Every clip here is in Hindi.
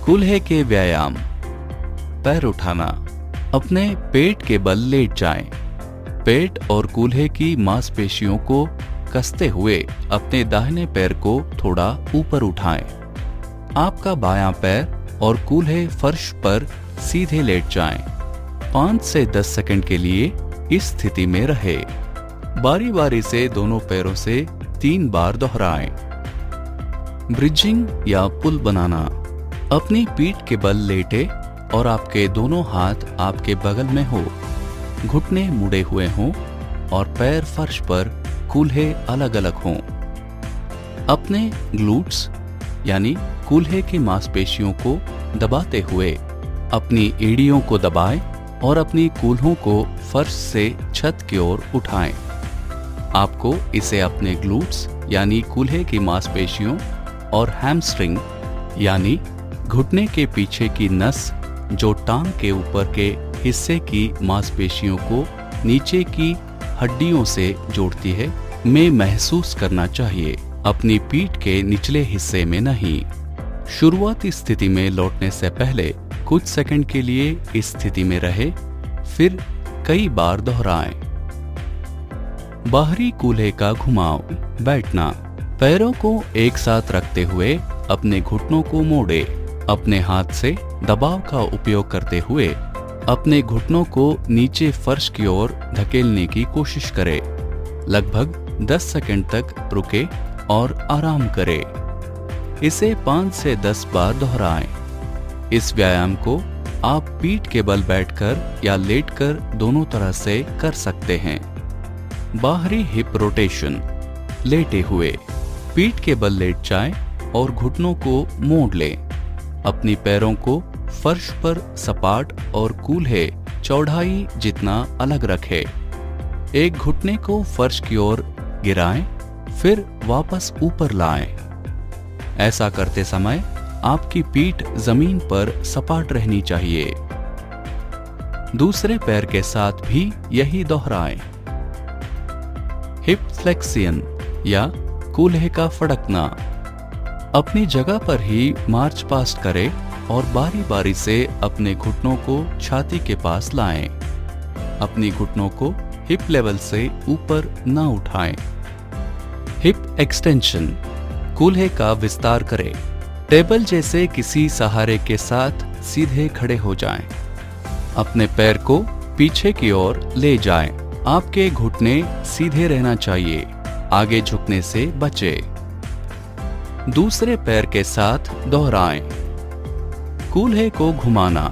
कूल्हे के व्यायाम। पैर उठाना। अपने पेट के बल लेट जाएं। पेट और कूल्हे की मांसपेशियों को कसते हुए अपने दाहिने पैर को थोड़ा ऊपर उठाएं। आपका बायां पैर और कूल्हे फर्श पर सीधे लेट जाएं। 5 से 10 सेकंड के लिए इस स्थिति में रहे। बारी बारी से दोनों पैरों से 3 बार दोहराएं। ब्रिजिंग या पुल बनाना। अपनी पीठ के बल लेटे और आपके दोनों हाथ आपके बगल में हो, घुटने मुड़े हुए हों और पैर फर्श पर कूल्हे अलग अलग हों। अपने ग्लूट्स यानी कूल्हे की मांसपेशियों को दबाते हुए अपनी एड़ियों को दबाएं और अपनी कूल्हों को फर्श से छत की ओर उठाएं। आपको इसे अपने ग्लूट्स यानी कूल्हे की मांसपेशियों और हैमस्ट्रिंग यानी घुटने के पीछे की नस जो टांग के ऊपर के हिस्से की मांसपेशियों को नीचे की हड्डियों से जोड़ती है में महसूस करना चाहिए, अपनी पीठ के निचले हिस्से में नहीं। शुरुआती स्थिति में लौटने से पहले कुछ सेकंड के लिए इस स्थिति में रहे, फिर कई बार दोहराएं। बाहरी कूल्हे का घुमाव। बैठना। पैरों को एक साथ रखते हुए अपने घुटनों को मोड़े। अपने हाथ से दबाव का उपयोग करते हुए अपने घुटनों को नीचे फर्श की ओर धकेलने की कोशिश करें। लगभग 10 सेकंड तक रुके और आराम करें। इसे 5 से 10 बार दोहराएं। इस व्यायाम को आप पीठ के बल बैठकर या लेटकर दोनों तरह से कर सकते हैं। बाहरी हिप रोटेशन। लेटे हुए पीठ के बल लेट जाएं और घुटनों को मोड़ लें। अपनी पैरों को फर्श पर सपाट और कूल्हे चौड़ाई जितना अलग रखें। एक घुटने को फर्श की ओर गिराएं, फिर वापस ऊपर लाएं। ऐसा करते समय आपकी पीठ जमीन पर सपाट रहनी चाहिए। दूसरे पैर के साथ भी यही दोहराएं। हिप फ्लेक्सियन या कूल्हे का फड़कना। अपनी जगह पर ही मार्च पास्ट करें और बारी बारी से अपने घुटनों को छाती के पास लाएं। अपनी घुटनों को हिप लेवल से ऊपर न उठाएं। Hip extension. कूल्हे का विस्तार करें। टेबल जैसे किसी सहारे के साथ सीधे खड़े हो जाएं। अपने पैर को पीछे की ओर ले जाएं। आपके घुटने सीधे रहना चाहिए, आगे झुकने से बचें। दूसरे पैर के साथ दोहराएं। कूल्हे को घुमाना।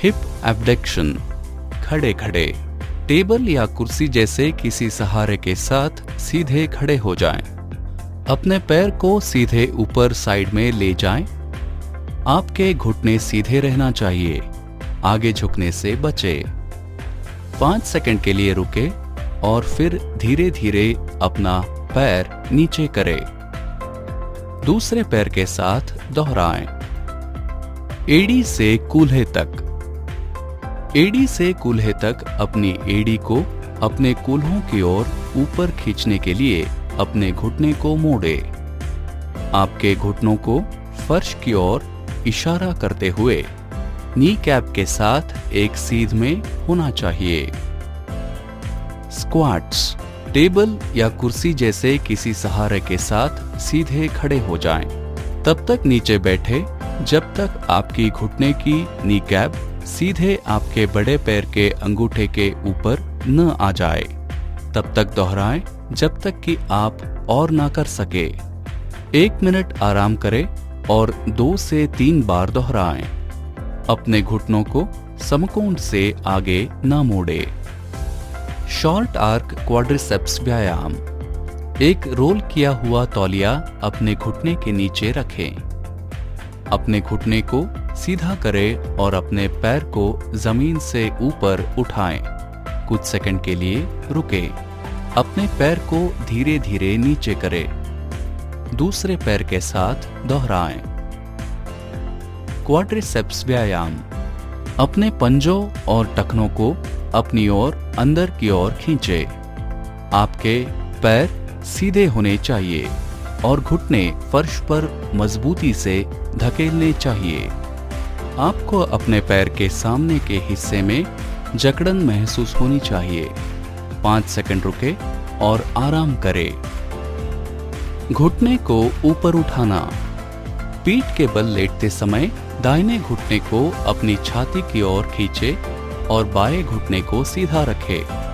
Hip abduction. खड़े खड़े टेबल या कुर्सी जैसे किसी सहारे के साथ सीधे खड़े हो जाएं। अपने पैर को सीधे ऊपर साइड में ले जाएं। आपके घुटने सीधे रहना चाहिए, आगे झुकने से बचें। 5 सेकंड के लिए रुके और फिर धीरे धीरे अपना पैर नीचे करें। दूसरे पैर के साथ दोहराएं। एड़ी से कूल्हे तक। एड़ी से कूल्हे तक अपनी एड़ी को अपने कूल्हों की ओर ऊपर खींचने के लिए अपने घुटने को मोड़े। आपके घुटनों को फर्श की ओर इशारा करते हुए नी कैप के साथ एक सीध में होना चाहिए। स्क्वाट्स। टेबल या कुर्सी जैसे किसी सहारे के साथ सीधे खड़े हो जाएं। तब तक नीचे बैठे जब तक आपकी घुटने की नी कैप सीधे आपके बड़े पैर के अंगूठे के ऊपर न आ जाए। तब तक दोहराएं जब तक कि आप और ना कर सके। 1 मिनट आराम करें और 2 से 3 बार दोहराएं। अपने घुटनों को समकोण से आगे न मोड़े। शॉर्ट आर्क क्वाड्रिसेप्स व्यायाम। एक रोल किया हुआ तौलिया अपने घुटने के नीचे रखें। अपने घुटने को सीधा करें और अपने पैर को जमीन से ऊपर उठाएं। कुछ सेकंड के लिए रुकें। अपने पैर को धीरे धीरे नीचे करें। दूसरे पैर के साथ दोहराएं। क्वाड्रिसेप्स व्यायाम। अपने पंजों और टखनों को अपनी ओर अंदर की ओर खींचे। आपके पैर सीधे होने चाहिए और घुटने फर्श पर मजबूती से धकेलने चाहिए। आपको अपने पैर के सामने के हिस्से में जकड़न महसूस होनी चाहिए। 5 सेकंड रुके और आराम करें। घुटने को ऊपर उठाना। पीठ के बल लेटते समय दाहिने घुटने को अपनी छाती की ओर खींचे और बाएं घुटने को सीधा रखें।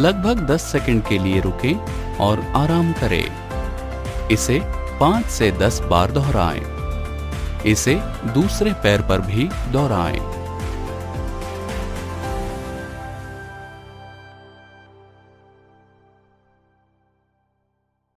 लगभग 10 सेकंड के लिए रुकें और आराम करें। इसे 5 से 10 बार दोहराएं। इसे दूसरे पैर पर भी दोहराएं।